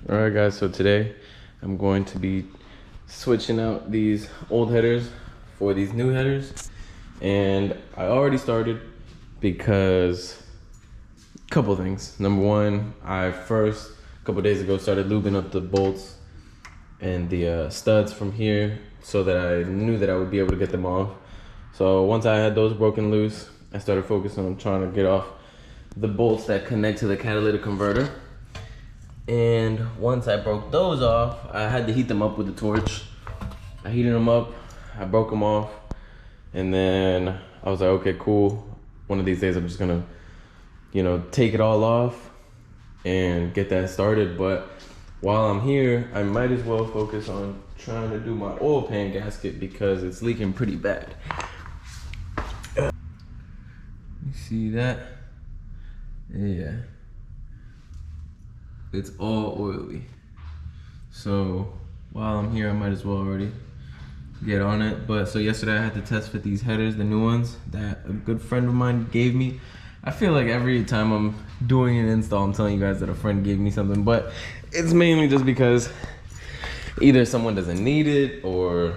All right, guys, so today I'm going to be switching out these old headers for these new headers. And I already started because a couple things. Number one, I first, a couple days ago, started lubing up the bolts and the studs from here so that I knew that I would be able to get them off. So once I had those broken loose, I started focusing on trying to get off the bolts that connect to the catalytic converter. And once I broke those off, I had to heat them up with the torch. I heated them up, I broke them off, and then I was like, okay, cool. One of these days I'm just gonna, take it all off and get that started. But while I'm here, I might as well focus on trying to do my oil pan gasket because it's leaking pretty bad. You see that? Yeah. It's all oily. So while I'm here, I might as well already get on it. But so yesterday I had to test fit these headers, the new ones that a good friend of mine gave me. I feel like every time I'm doing an install, I'm telling you guys that a friend gave me something, but it's mainly just because either someone doesn't need it or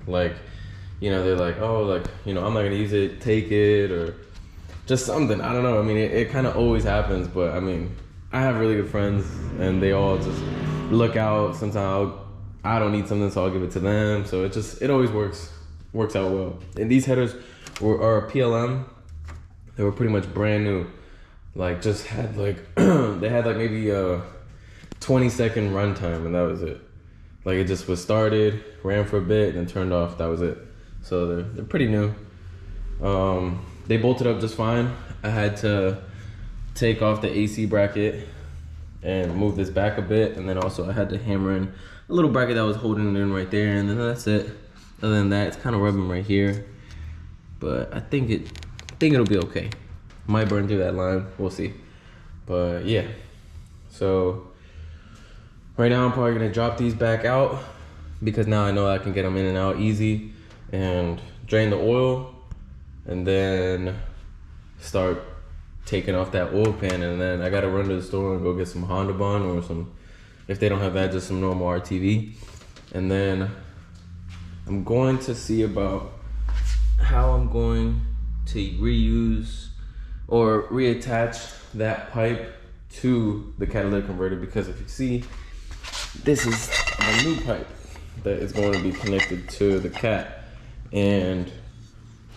they're like, oh, I'm not gonna use it, take it, or just something. I don't know. I mean, it kind of always happens, but I mean, I have really good friends and they all just look out. Sometimes I don't need something, so I'll give it to them. So it always works out well. And these headers are PLM. They were pretty much brand new. Just had they had maybe a 20-second runtime, and that was it. It just was started, ran for a bit, and then turned off. That was it. So they're pretty new. They bolted up just fine. I had to take off the AC bracket and move this back a bit, and then also I had to hammer in a little bracket that was holding it in right there, and then that's it. Other than that, it's kind of rubbing right here, but I think it'll be okay. Might burn through that line, we'll see. But yeah, so right now I'm probably gonna drop these back out because now I know I can get them in and out easy, and drain the oil, and then start taking off that oil pan. And then I gotta run to the store and go get some Honda Bond or some, if they don't have that, just some normal RTV. And then I'm going to see about how I'm going to reuse or reattach that pipe to the catalytic converter, because if you see, this is a new pipe that is going to be connected to the cat, and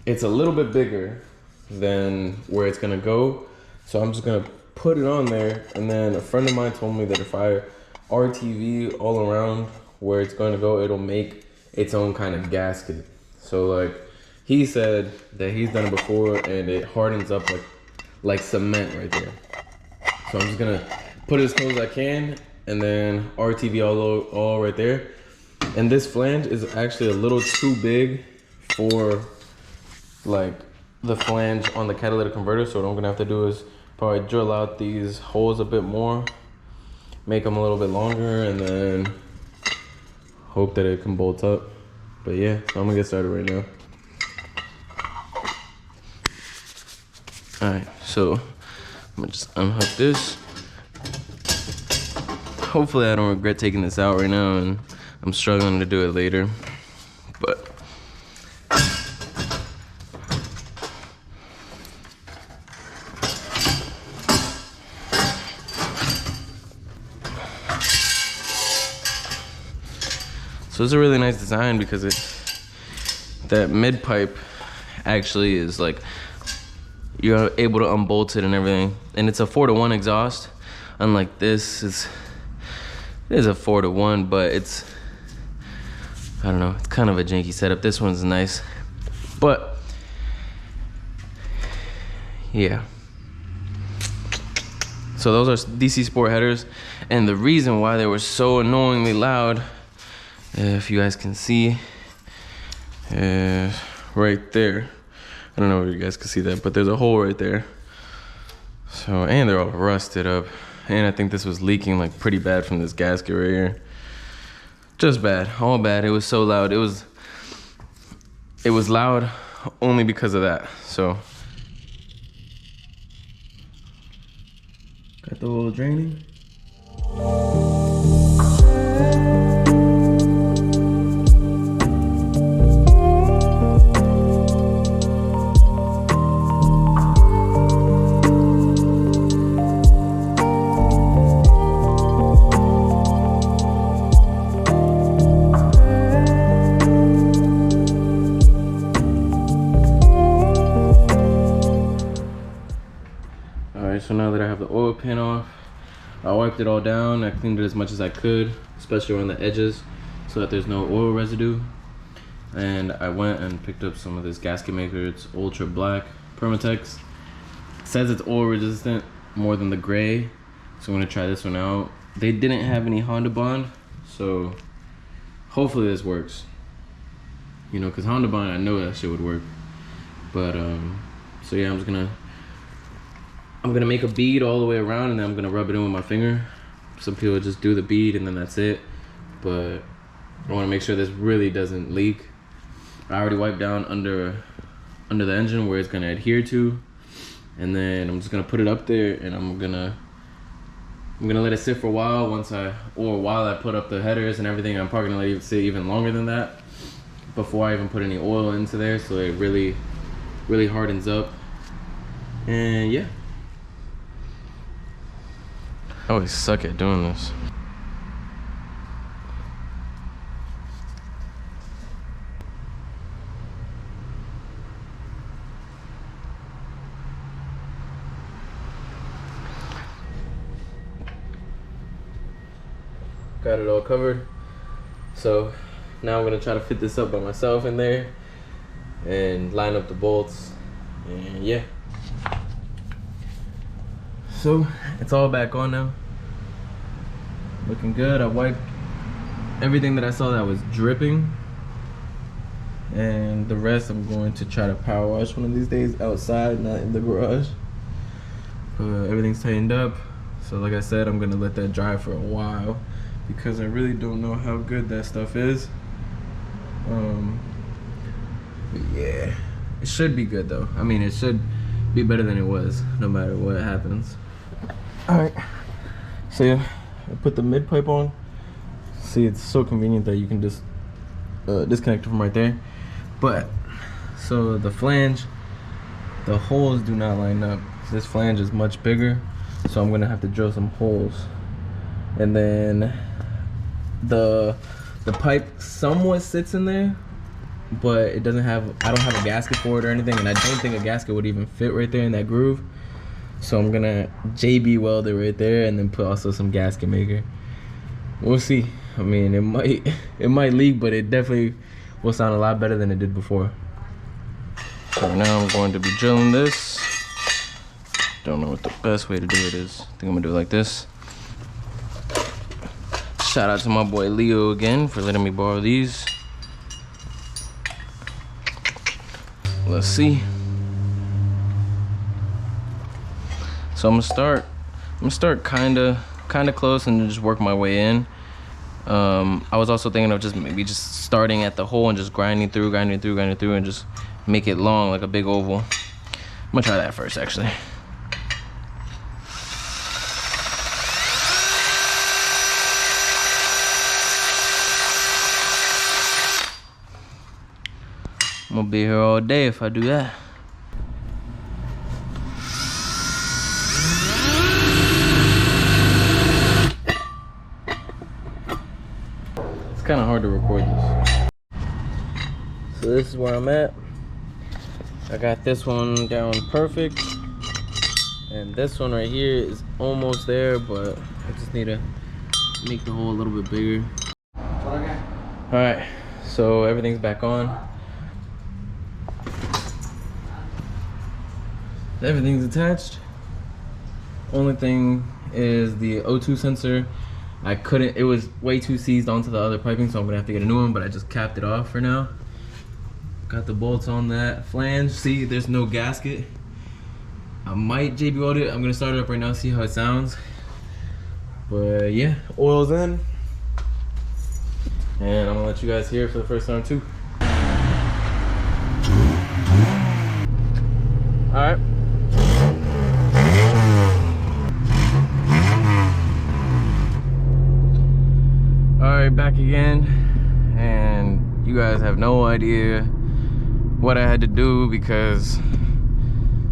it's a little bit bigger than where it's gonna go. So I'm just gonna put it on there, and then a friend of mine told me that if I RTV all around where it's going to go, it'll make its own kind of gasket. So he said that he's done it before and it hardens up like cement right there. So I'm just gonna put it as close as I can and then RTV all right there. And this flange is actually a little too big for the flange on the catalytic converter. So what I'm gonna have to do is probably drill out these holes a bit more, make them a little bit longer, and then hope that it can bolt up. But yeah, so I'm gonna get started right now. All right, so I'm gonna just unhook this. Hopefully I don't regret taking this out right now, and I'm struggling to do it later, but so it's a really nice design because that mid pipe actually is you're able to unbolt it and everything. And it's a 4-to-1 exhaust. Unlike this, it is a 4-to-1, but I don't know, it's kind of a janky setup. This one's nice, but yeah. So those are DC Sport headers, and the reason why they were so annoyingly loud, if you guys can see, right there. I don't know if you guys can see that, but there's a hole right there. So, and they're all rusted up. And I think this was leaking pretty bad from this gasket right here. Just bad, all bad. It was so loud. It was loud only because of that. So, got the little draining. pan off. I wiped it all down. I cleaned it as much as I could, especially around the edges, so that there's no oil residue. And I went and picked up some of this gasket maker. It's ultra black Permatex. It says it's oil resistant more than the gray, so I'm gonna try this one out. They didn't have any Honda Bond, so hopefully this works. You know, because Honda Bond, I know that shit would work. But so yeah, I'm gonna make a bead all the way around, and then I'm gonna rub it in with my finger. Some people just do the bead and then that's it, but I want to make sure this really doesn't leak. I already wiped down under the engine where it's gonna adhere to, and then I'm just gonna put it up there, and I'm gonna let it sit for a while. While I put up the headers and everything, I'm probably gonna let it sit even longer than that before I even put any oil into there, so it really hardens up. And yeah, I always suck at doing this. Got it all covered. So now I'm gonna try to fit this up by myself in there and line up the bolts, and yeah. So it's all back on now. Looking good. I wiped everything that I saw that was dripping, and the rest I'm going to try to power wash one of these days outside, not in the garage. Everything's tightened up, so like I said, I'm gonna let that dry for a while because I really don't know how good that stuff is. But yeah, it should be good though. I mean, it should be better than it was, no matter what happens. All right, so yeah, I put the mid pipe on. See, it's so convenient that you can just disconnect it from right there. But so the flange, the holes do not line up. This flange is much bigger, so I'm gonna have to drill some holes. And then the pipe somewhat sits in there, but it doesn't have, I don't have a gasket for it or anything, and I don't think a gasket would even fit right there in that groove. So I'm gonna JB weld it right there and then put also some gasket maker. We'll see. I mean, it might leak, but it definitely will sound a lot better than it did before. So now I'm going to be drilling this. Don't know what the best way to do it is. I think I'm gonna do it like this. Shout out to my boy Leo again for letting me borrow these. Let's see. So I'm gonna start kinda close and just work my way in. I was also thinking of maybe just starting at the hole and just grinding through and just make it long like a big oval. I'm gonna try that first actually. I'm gonna be here all day if I do that. It's kind of hard to record this. So this is where I'm at. I got this one down perfect, and this one right here is almost there, but I just need to make the hole a little bit bigger. Okay. All right, so everything's back on. Everything's attached. Only thing is the O2 sensor. It was way too seized onto the other piping, so I'm gonna have to get a new one, but I just capped it off for now. Got the bolts on that flange. See, there's no gasket. I might JB weld it. I'm gonna start it up right now, see how it sounds. But yeah, oil's in. And I'm gonna let you guys hear it for the first time too. All right. Alright, back again, and you guys have no idea what I had to do because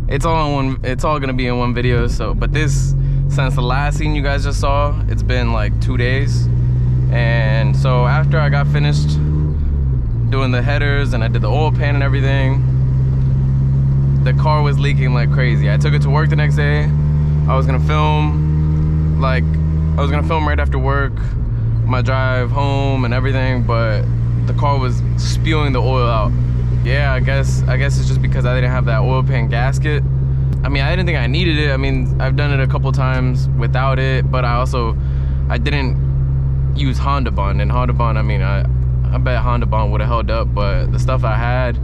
it's all gonna be in one video. So but this, since the last scene you guys just saw, it's been like 2 days. And so after I got finished doing the headers and I did the oil pan and everything, the car was leaking like crazy. I took it to work the next day. I was gonna film like I was gonna film right after work, my drive home and everything, but the car was spewing the oil out. Yeah, I guess it's just because I didn't have that oil pan gasket. I mean, I didn't think I needed it. I mean, I've done it a couple times without it, but I didn't use Honda Bond. And Honda Bond, I mean, I bet Honda Bond would have held up, but the stuff I had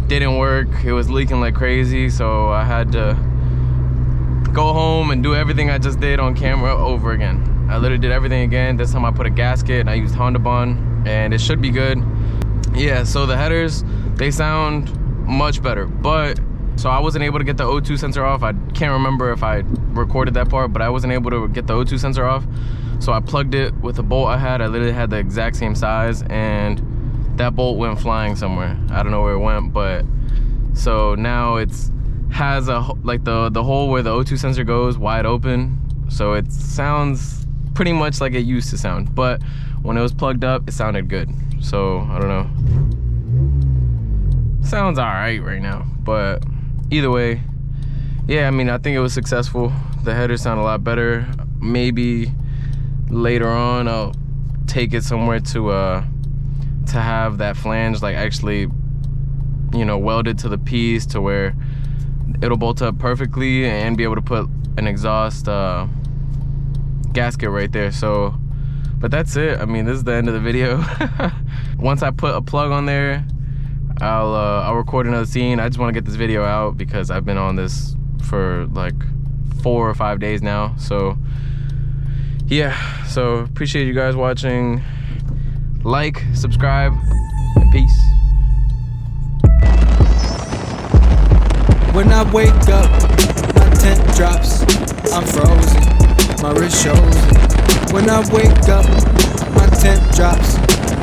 didn't work. It was leaking like crazy, so I had to go home and do everything I just did on camera over again. I literally did everything again. This time I put a gasket and I used Honda Bond, and it should be good. Yeah, so the headers, they sound much better, but so I wasn't able to get the O2 sensor off. I can't remember if I recorded that part, but I wasn't able to get the O2 sensor off. So I plugged it with a bolt I had. I literally had the exact same size, and that bolt went flying somewhere. I don't know where it went, but so now it's has a like the hole where the O2 sensor goes wide open. So it sounds pretty much like it used to sound, but when it was plugged up, it sounded good. So I don't know. Sounds all right now, but either way, yeah, I mean, I think it was successful. The headers sound a lot better. Maybe later on I'll take it somewhere to have that flange like actually, you know, welded to the piece to where it'll bolt up perfectly and be able to put an exhaust gasket right there. So, but that's it. I mean, this is the end of the video. Once I put a plug on there, I'll record another scene. I just want to get this video out because I've been on this for like 4 or 5 days now. So yeah, so appreciate you guys watching. Like, subscribe, and peace. When I wake up, my tent drops, I'm frozen, my wrist shows it. When I wake up, my tent drops,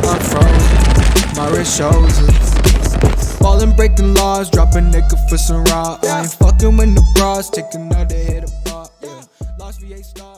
I'm frozen, my wrist shows it. Ballin', breaking laws, drop a nigga for some raw. I ain't fucking with the bras, take another hit apart, yeah. Lost V8 stars.